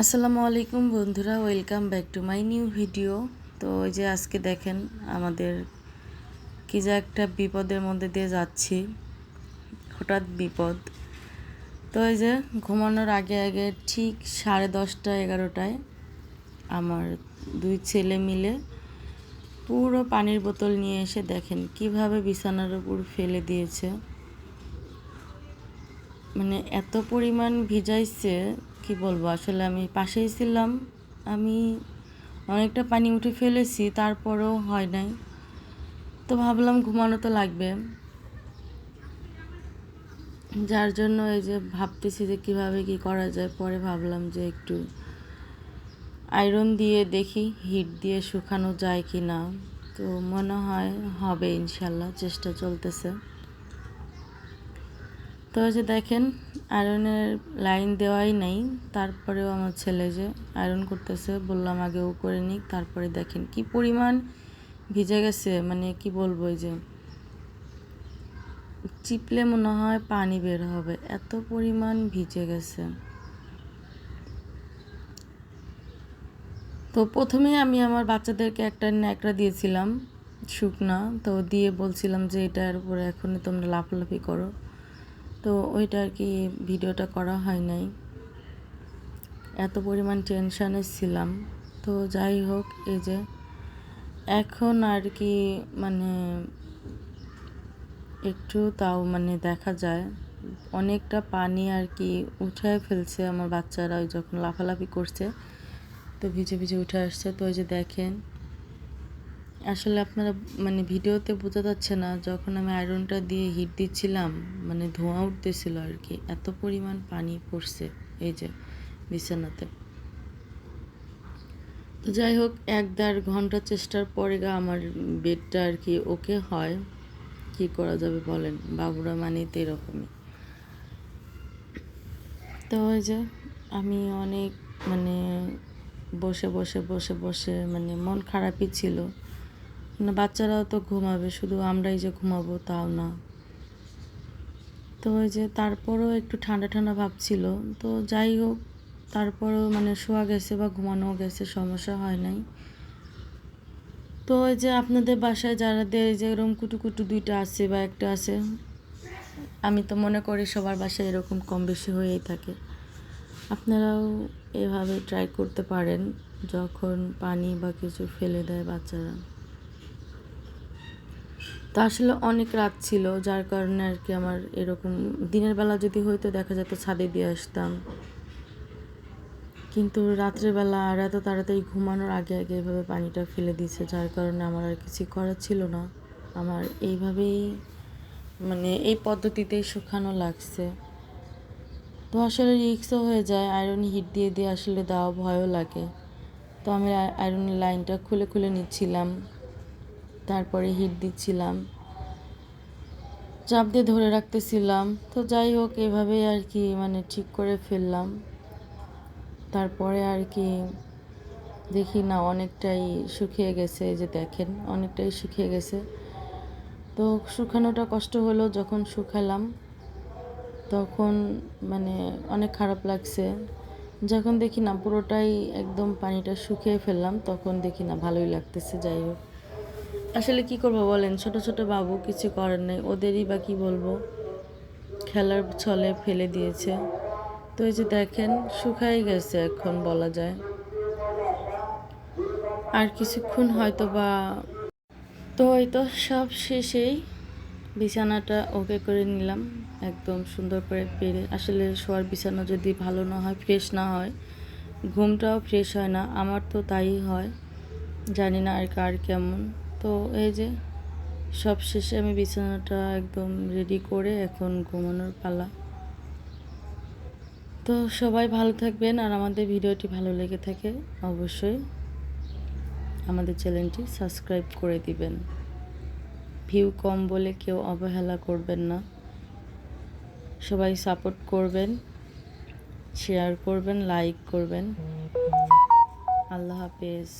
আসসালামু আলাইকুম বন্ধুরা, welcome back to my new video. তো ওই যে আজকে দেখেন আমাদের কি যে একটা বিপদের মধ্যে দিয়ে যাচ্ছি, হঠাৎ বিপদ। তো ওই যে ঘুমানোর আগে আগে ঠিক 10:30-11টায় আমার দুই ছেলে মিলে পুরো পানির বোতল নিয়ে এসে দেখেন কিভাবে বিছানার উপর ফেলে দিয়েছে। মানে এত পরিমাণ ভিজাইছে কি বলবো, আসলে আমি পাশেই ছিলাম, আমি অনেকটা পানি উঠে ফেলেছি, তারপরেও হয় নাই। তো ভাবলাম ঘুমানো তো লাগবে, যার জন্য এই যে ভাবতেছি যে কিভাবে কি করা যায়। পরে ভাবলাম যে একটু আয়রন দিয়ে দেখি, হিট দিয়ে শুকানো যায় কি না। তো মনে হয় হবে ইনশাল্লাহ, চেষ্টা চলতেছে। তো যে দেখেন আয়রনের লাইন দেওয়াই নাই, তারপরেও আমার ছেলে যে আয়রন করতেছে, বললাম আগে ও করে নিক, তারপরে দেখেন কি পরিমাণ ভিজে গেছে। মানে কি বলবো, এই যে চিপলে মনে হয় পানি বের হবে, এত পরিমাণ ভিজে গেছে। তো প্রথমে আমি আমার বাচ্চাদেরকে একটা ন্যাকড়া দিয়েছিলাম শুকনা, তো দিয়ে বলছিলাম যে এটার উপরে এখনই তোমরা লাফালাফি করো। তো ওইটা আর কি ভিডিওটা করা হয় নাই, এত পরিমাণ টেনশানে ছিলাম। তো যাই হোক, এই যে এখন আর কি মানে একটু তাও মানে দেখা যায় অনেকটা পানি আর কি উঠায় ফেলছে আমার বাচ্চারা, ওই যখন লাফালাফি করছে তো ভিজে ভিজে উঠে আসছে। তো ওই যে দেখেন, আসলে আপনারা মানে ভিডিওতে বোঝা যাচ্ছে না, যখন আমি আয়রনটা দিয়ে হিট দিচ্ছিলাম মানে ধোঁয়া উঠতেছিল আর কি, এত পরিমাণ পানি পড়ছে এই যে বিছানাতে। তো যাই হোক, 1-1.5 ঘন্টা চেষ্টার পরে আমার বেডটা আর কি ওকে হয়। কি করা যাবে বলেন, বাবুরা মানেই তো এরকমই। তো ওই যে আমি অনেক মানে বসে বসে বসে বসে মানে মন খারাপই ছিল। মানে বাচ্চারাও তো ঘুমাবে, শুধু আমরাই যে ঘুমাবো তাও না। তো ওই যে তারপরও একটু ঠান্ডা ঠান্ডা ভাব ছিল। তো যাই হোক, তারপরও মানে শোয়া গেছে বা ঘুমানো গেছে, সমস্যা হয় নাই। তো ওই যে আপনাদের বাসায় যারাদের যে এরকম কুটু দুইটা আছে বা একটা আছে, আমি তো মনে করি সবার বাসায় এরকম কম বেশি হয়েই থাকে। আপনারাও এভাবে ট্রাই করতে পারেন যখন পানি বা কিছু ফেলে দেয় বাচ্চারা। তো আসলে অনেক রাত ছিল, যার কারণে আর কি আমার এরকম দিনের বেলা যদি হয়তো দেখা যেত ছাদে দিয়ে আসতাম, কিন্তু রাত্রেবেলা আর এত তাড়াতাড়ি ঘুমানোর আগে আগে এভাবে পানিটা ফেলে দিয়েছে, যার কারণে আমার আর কিছু করার ছিল না। আমার এইভাবেই মানে এই পদ্ধতিতেই শুকানো লাগছে। তো আসলে রিস্কও হয়ে যায়, আয়রন হিট দিয়ে দিয়ে আসলে দেওয়া ভয়ও লাগে। তো আমি আয়রনের লাইনটা খুলে খুলে নিচ্ছিলাম, তারপরে হিট দিচ্ছিলাম, চাপ দিয়ে ধরে রাখতেছিলাম। তো যাই হোক, এভাবেই আর কি মানে ঠিক করে ফেললাম। তারপরে আর কি দেখি না অনেকটাই শুকিয়ে গেছে, এই যে দেখেন অনেকটাই শুকিয়ে গেছে। তো শুকানোটা কষ্ট হলো, যখন শুকালাম তখন মানে অনেক খারাপ লাগছে। যখন দেখি না পুরোটাই একদম পানিটা শুকিয়ে ফেললাম, তখন দেখি না ভালোই লাগতেছে। যাই হোক, আসলে কি করব বলেন, ছোট ছোট বাবু, কিছু করার নেই, ওদেরই বা কি বলবো, খেলার ছলে ফেলে দিয়েছে। তো এই যে দেখেন শুকাই গেছে এখন বলা যায়, আর কিছুক্ষণ হয়তো বা। তো এই তো সব শেষেই বিছানাটা ওকে করে নিলাম, একদম সুন্দর করে পেরে। আসলে শোয়ার বিছানা যদি ভালো না হয়, ফ্রেশ না হয়, ঘুমটাও ফ্রেশ হয় না, আমার তো তাই হয়, জানি না আর কার কেমন। তো এই যে সব শেষে আমি বিছানাটা একদম রেডি করে এখন ঘুমানোর পালা। তো সবাই ভালো থাকবেন, আর আমাদের ভিডিওটি ভালো লেগে থাকে অবশ্যই আমাদের চ্যানেলটি সাবস্ক্রাইব করে দিবেন। ভিউ কম বলে কেউ অবহেলা করবেন না, সবাই সাপোর্ট করবেন, শেয়ার করবেন, লাইক করবেন। আল্লাহ হাফেজ।